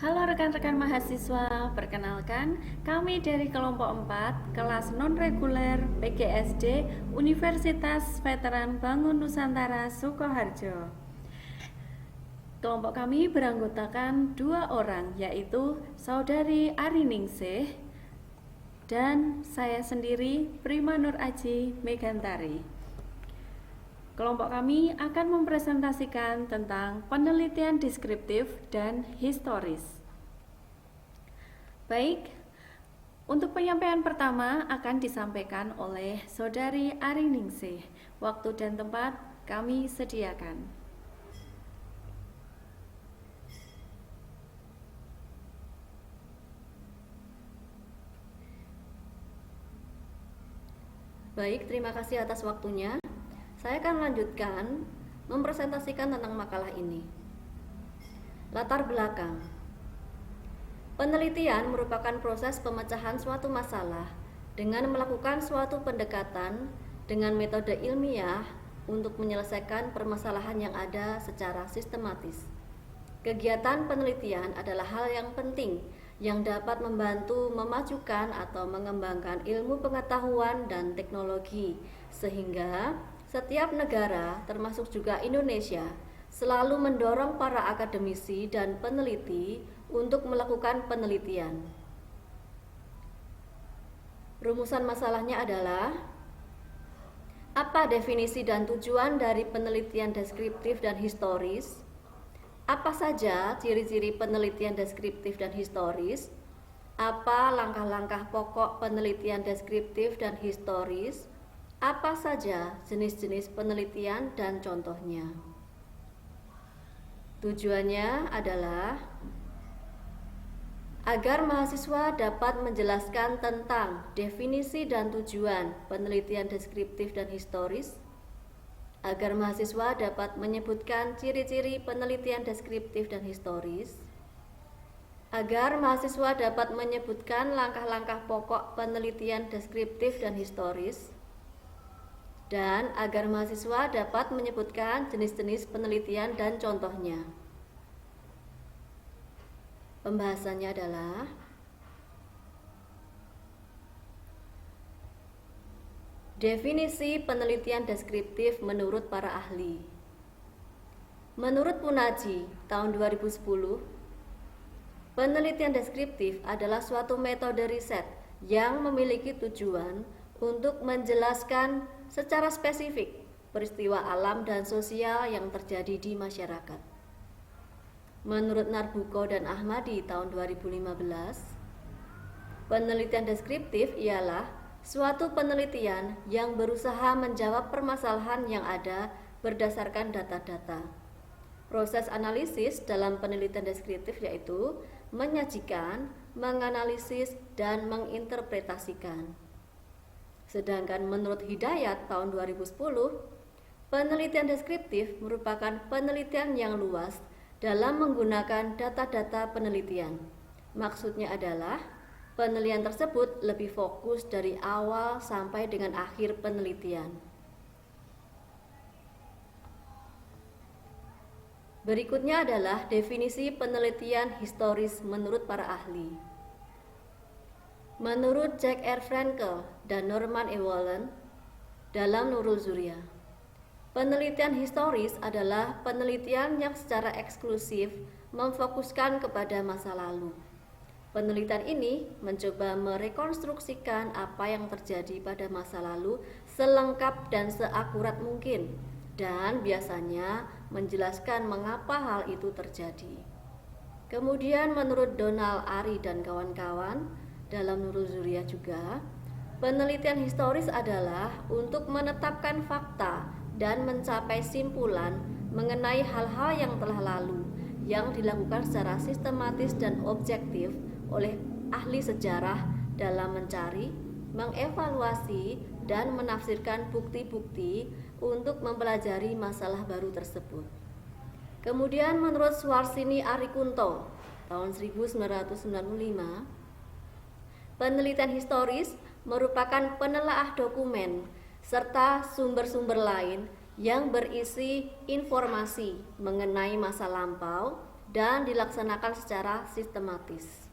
Halo rekan-rekan mahasiswa, perkenalkan kami dari kelompok 4 kelas non-reguler PGSD Universitas Veteran Bangun Nusantara Sukoharjo. Kelompok kami beranggotakan 2 orang, yaitu Saudari Ariningsih dan saya sendiri Prima Nur Aji Megantari. Kelompok kami akan mempresentasikan tentang penelitian deskriptif dan historis. Baik, untuk penyampaian pertama akan disampaikan oleh Saudari Ariningsih. Waktu dan tempat kami sediakan. Baik, terima kasih atas waktunya. Saya akan melanjutkan mempresentasikan tentang makalah ini. Latar belakang. Penelitian merupakan proses pemecahan suatu masalah dengan melakukan suatu pendekatan dengan metode ilmiah untuk menyelesaikan permasalahan yang ada secara sistematis. Kegiatan penelitian adalah hal yang penting yang dapat membantu memajukan atau mengembangkan ilmu pengetahuan dan teknologi, sehingga setiap negara, termasuk juga Indonesia, selalu mendorong para akademisi dan peneliti untuk melakukan penelitian. Rumusan masalahnya adalah: apa definisi dan tujuan dari penelitian deskriptif dan historis? Apa saja ciri-ciri penelitian deskriptif dan historis? Apa langkah-langkah pokok penelitian deskriptif dan historis? Apa saja jenis-jenis penelitian dan contohnya? Tujuannya adalah agar mahasiswa dapat menjelaskan tentang definisi dan tujuan penelitian deskriptif dan historis, agar mahasiswa dapat menyebutkan ciri-ciri penelitian deskriptif dan historis, agar mahasiswa dapat menyebutkan langkah-langkah pokok penelitian deskriptif dan historis, dan agar mahasiswa dapat menyebutkan jenis-jenis penelitian dan contohnya. Pembahasannya adalah definisi penelitian deskriptif menurut para ahli. Menurut Punaji tahun 2010, penelitian deskriptif adalah suatu metode riset yang memiliki tujuan untuk menjelaskan secara spesifik peristiwa alam dan sosial yang terjadi di masyarakat. Menurut Narbuko dan Ahmadi tahun 2015, penelitian deskriptif ialah suatu penelitian yang berusaha menjawab permasalahan yang ada berdasarkan data-data. Proses analisis dalam penelitian deskriptif yaitu menyajikan, menganalisis, dan menginterpretasikan. Sedangkan menurut Hidayat tahun 2010, penelitian deskriptif merupakan penelitian yang luas dalam menggunakan data-data penelitian. Maksudnya adalah penelitian tersebut lebih fokus dari awal sampai dengan akhir penelitian. Berikutnya adalah definisi penelitian historis menurut para ahli. Menurut Jack R. Frankel dan Norman E. Wallen dalam Nurul Zuria, penelitian historis adalah penelitian yang secara eksklusif memfokuskan kepada masa lalu. Penelitian ini mencoba merekonstruksikan apa yang terjadi pada masa lalu selengkap dan seakurat mungkin, dan biasanya menjelaskan mengapa hal itu terjadi. Kemudian menurut Donald Ari dan kawan-kawan dalam Nurul Zuria juga, penelitian historis adalah untuk menetapkan fakta dan mencapai simpulan mengenai hal-hal yang telah lalu yang dilakukan secara sistematis dan objektif oleh ahli sejarah dalam mencari, mengevaluasi, dan menafsirkan bukti-bukti untuk mempelajari masalah baru tersebut. Kemudian menurut Swarsini Arikunto tahun 1995, penelitian historis merupakan penelaah dokumen serta sumber-sumber lain yang berisi informasi mengenai masa lampau dan dilaksanakan secara sistematis.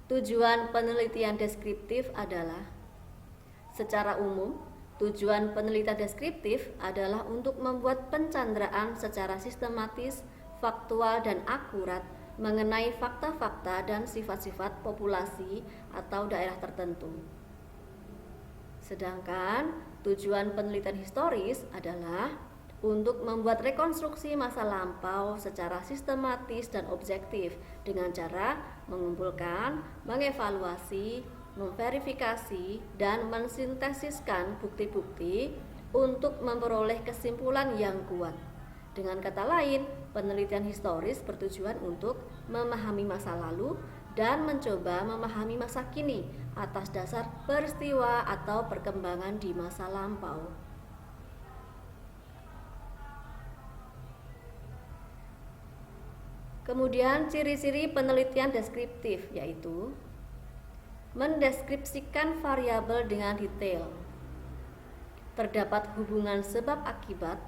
Tujuan penelitian deskriptif adalah, secara umum, tujuan penelitian deskriptif adalah untuk membuat pencanderaan secara sistematis, faktual, dan akurat mengenai fakta-fakta dan sifat-sifat populasi atau daerah tertentu. Sedangkan tujuan penelitian historis adalah untuk membuat rekonstruksi masa lampau secara sistematis dan objektif dengan cara mengumpulkan, mengevaluasi, memverifikasi, dan mensintesiskan bukti-bukti untuk memperoleh kesimpulan yang kuat. Dengan kata lain, penelitian historis bertujuan untuk memahami masa lalu dan mencoba memahami masa kini atas dasar peristiwa atau perkembangan di masa lampau. Kemudian ciri-ciri penelitian deskriptif yaitu mendeskripsikan variabel dengan detail, terdapat hubungan sebab akibat,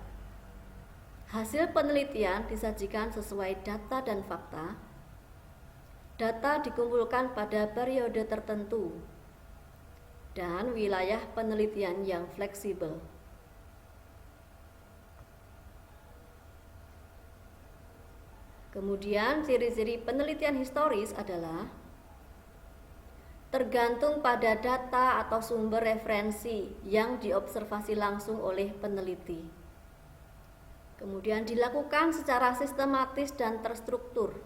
hasil penelitian disajikan sesuai data dan fakta, data dikumpulkan pada periode tertentu, dan wilayah penelitian yang fleksibel. Kemudian ciri-ciri penelitian historis adalah tergantung pada data atau sumber referensi yang diobservasi langsung oleh peneliti. Kemudian dilakukan secara sistematis dan terstruktur.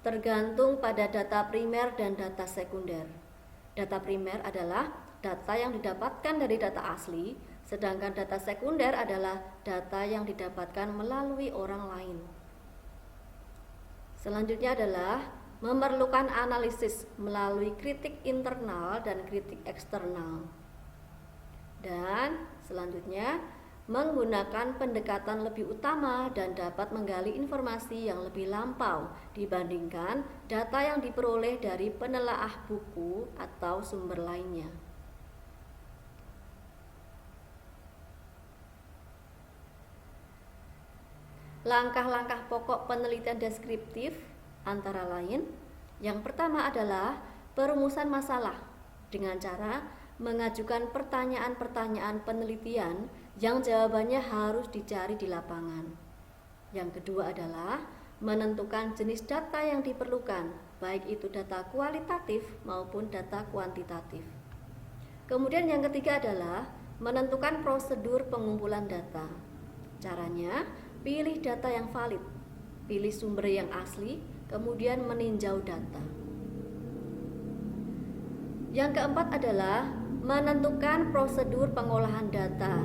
Tergantung pada data primer dan data sekunder. Data primer adalah data yang didapatkan dari data asli, sedangkan data sekunder adalah data yang didapatkan melalui orang lain. Selanjutnya adalah memerlukan analisis melalui kritik internal dan kritik eksternal. Dan selanjutnya menggunakan pendekatan lebih utama dan dapat menggali informasi yang lebih lampau dibandingkan data yang diperoleh dari penelaah buku atau sumber lainnya. Langkah-langkah pokok penelitian deskriptif antara lain, yang pertama adalah perumusan masalah dengan cara mengajukan pertanyaan-pertanyaan penelitian yang jawabannya harus dicari di lapangan. Yang kedua adalah menentukan jenis data yang diperlukan, baik itu data kualitatif maupun data kuantitatif. Kemudian yang ketiga adalah menentukan prosedur pengumpulan data. Caranya, pilih data yang valid, pilih sumber yang asli, kemudian meninjau data. Yang keempat adalah menentukan prosedur pengolahan data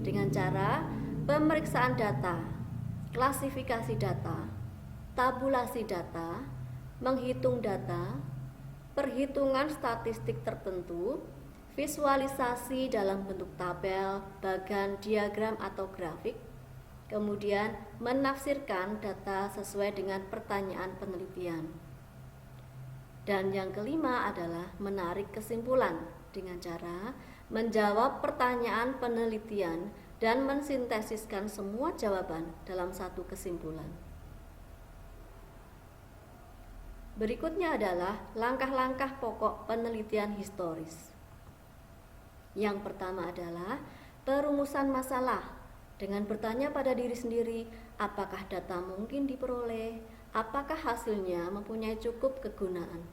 dengan cara pemeriksaan data, klasifikasi data, tabulasi data, menghitung data, perhitungan statistik tertentu, visualisasi dalam bentuk tabel, bagan, diagram atau grafik, kemudian menafsirkan data sesuai dengan pertanyaan penelitian. Dan yang kelima adalah menarik kesimpulan dengan cara menjawab pertanyaan penelitian dan mensintesiskan semua jawaban dalam satu kesimpulan. Berikutnya adalah langkah-langkah pokok penelitian historis. Yang pertama adalah perumusan masalah dengan bertanya pada diri sendiri, apakah data mungkin diperoleh, apakah hasilnya mempunyai cukup kegunaan.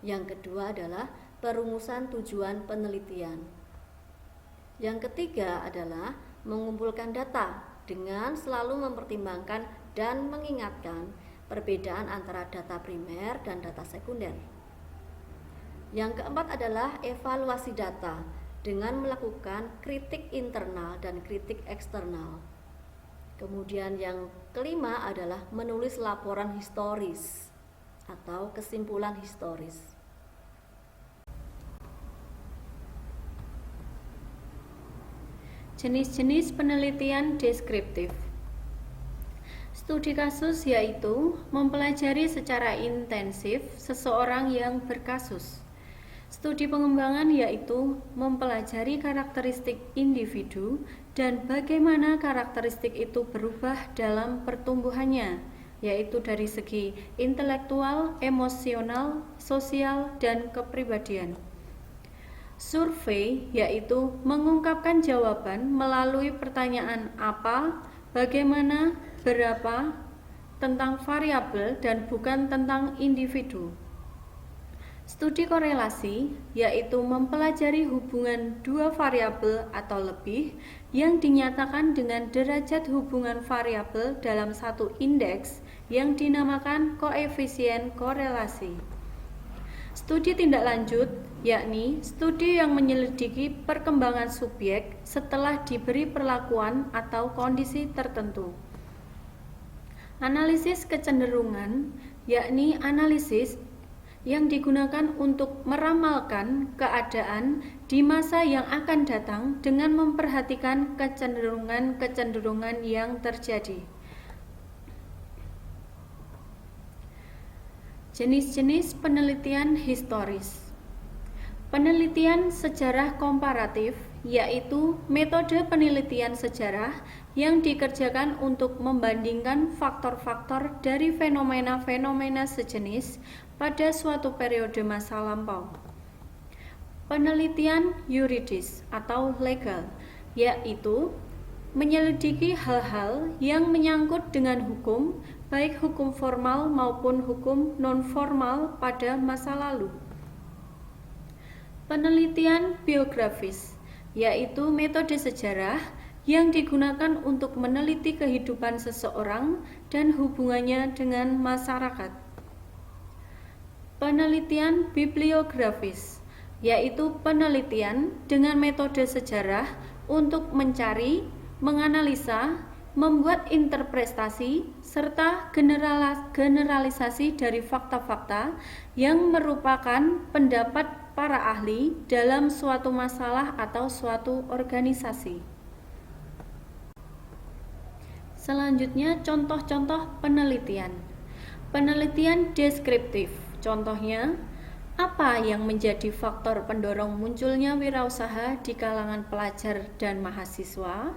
Yang kedua adalah perumusan tujuan penelitian. Yang ketiga adalah mengumpulkan data dengan selalu mempertimbangkan dan mengingatkan perbedaan antara data primer dan data sekunder. Yang keempat adalah evaluasi data dengan melakukan kritik internal dan kritik eksternal. Kemudian yang kelima adalah menulis laporan historis atau kesimpulan historis. Jenis-jenis penelitian deskriptif. Studi kasus yaitu mempelajari secara intensif seseorang yang berkasus. Studi pengembangan yaitu mempelajari karakteristik individu dan bagaimana karakteristik itu berubah dalam pertumbuhannya, yaitu dari segi intelektual, emosional, sosial, dan kepribadian. Survei yaitu mengungkapkan jawaban melalui pertanyaan apa, bagaimana, berapa, tentang variabel dan bukan tentang individu. Studi korelasi yaitu mempelajari hubungan dua variabel atau lebih yang dinyatakan dengan derajat hubungan variabel dalam satu indeks yang dinamakan koefisien korelasi. Studi tindak lanjut yakni studi yang menyelidiki perkembangan subjek setelah diberi perlakuan atau kondisi tertentu. Analisis kecenderungan yakni analisis yang digunakan untuk meramalkan keadaan di masa yang akan datang dengan memperhatikan kecenderungan-kecenderungan yang terjadi. Jenis-jenis penelitian historis. Penelitian sejarah komparatif yaitu metode penelitian sejarah yang dikerjakan untuk membandingkan faktor-faktor dari fenomena-fenomena sejenis pada suatu periode masa lampau. Penelitian yuridis atau legal yaitu menyelidiki hal-hal yang menyangkut dengan hukum, baik hukum formal maupun hukum non-formal pada masa lalu. Penelitian biografis yaitu metode sejarah yang digunakan untuk meneliti kehidupan seseorang dan hubungannya dengan masyarakat. Penelitian bibliografis yaitu penelitian dengan metode sejarah untuk mencari, menganalisa, membuat interpretasi, serta generalisasi dari fakta-fakta yang merupakan pendapat para ahli dalam suatu masalah atau suatu organisasi. Selanjutnya, contoh-contoh penelitian. Penelitian deskriptif. Contohnya, apa yang menjadi faktor pendorong munculnya wirausaha di kalangan pelajar dan mahasiswa?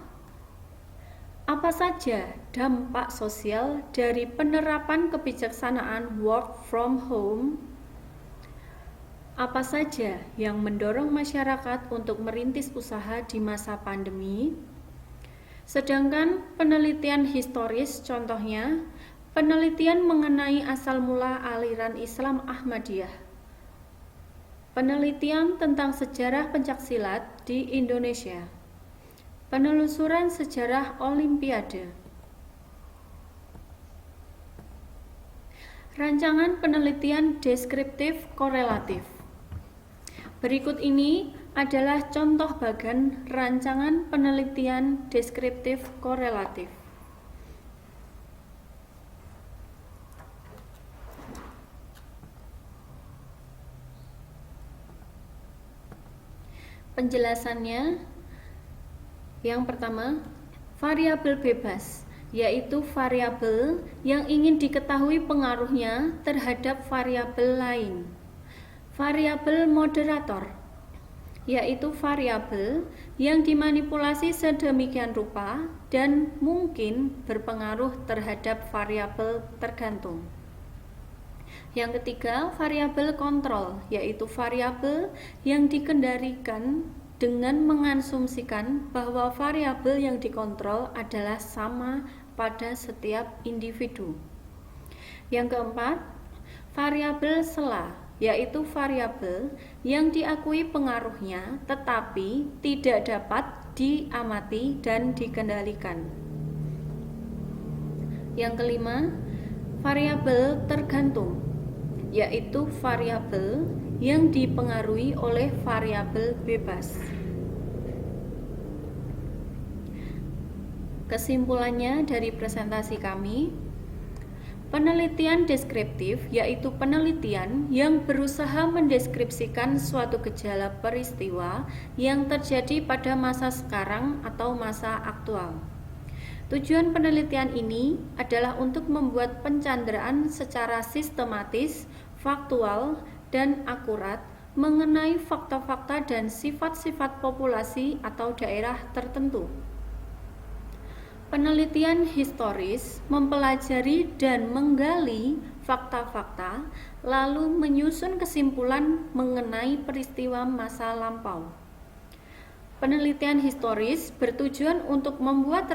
Apa saja dampak sosial dari penerapan kebijaksanaan work from home? Apa saja yang mendorong masyarakat untuk merintis usaha di masa pandemi? Sedangkan penelitian historis, contohnya, penelitian mengenai asal mula aliran Islam Ahmadiyah. Penelitian tentang sejarah pencaksilat di Indonesia. Penelusuran sejarah Olimpiade. Rancangan penelitian deskriptif korelatif. Berikut ini adalah contoh bagan rancangan penelitian deskriptif korelatif. Penjelasannya, yang pertama, variabel bebas, yaitu variabel yang ingin diketahui pengaruhnya terhadap variabel lain. Variabel moderator, yaitu variabel yang dimanipulasi sedemikian rupa dan mungkin berpengaruh terhadap variabel tergantung. Yang ketiga, variabel kontrol, yaitu variabel yang dikendalikan dengan mengasumsikan bahwa variabel yang dikontrol adalah sama pada setiap individu. Yang keempat, variabel sela, yaitu variabel yang diakui pengaruhnya tetapi tidak dapat diamati dan dikendalikan. Yang kelima, variabel tergantung, yaitu variabel yang dipengaruhi oleh variabel bebas. Kesimpulannya dari presentasi kami, penelitian deskriptif yaitu penelitian yang berusaha mendeskripsikan suatu gejala peristiwa yang terjadi pada masa sekarang atau masa aktual. Tujuan penelitian ini adalah untuk membuat pencanderaan secara sistematis, faktual, dan akurat mengenai fakta-fakta dan sifat-sifat populasi atau daerah tertentu. Penelitian historis mempelajari dan menggali fakta-fakta, lalu menyusun kesimpulan mengenai peristiwa masa lampau. Penelitian historis bertujuan untuk membuat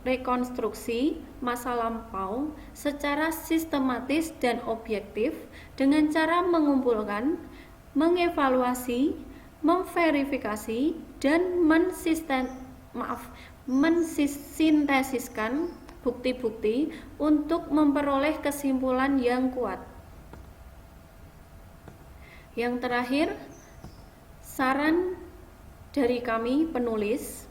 rekonstruksi masa lampau secara sistematis dan objektif dengan cara mengumpulkan, mengevaluasi, memverifikasi, dan mensintesiskan bukti-bukti untuk memperoleh kesimpulan yang kuat. Yang terakhir, saran dari kami penulis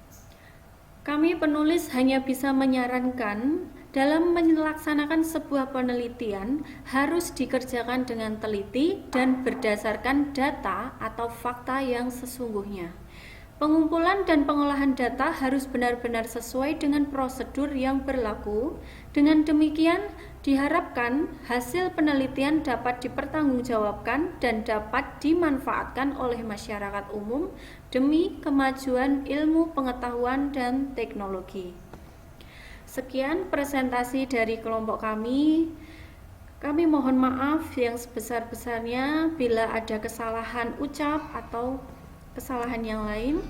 hanya bisa menyarankan dalam melaksanakan sebuah penelitian harus dikerjakan dengan teliti dan berdasarkan data atau fakta yang sesungguhnya. Pengumpulan dan pengolahan data harus benar-benar sesuai dengan prosedur yang berlaku. Dengan demikian, diharapkan hasil penelitian dapat dipertanggungjawabkan dan dapat dimanfaatkan oleh masyarakat umum demi kemajuan ilmu pengetahuan dan teknologi. Sekian presentasi dari kelompok kami. Kami mohon maaf yang sebesar-besarnya bila ada kesalahan ucap atau kesalahan yang lain.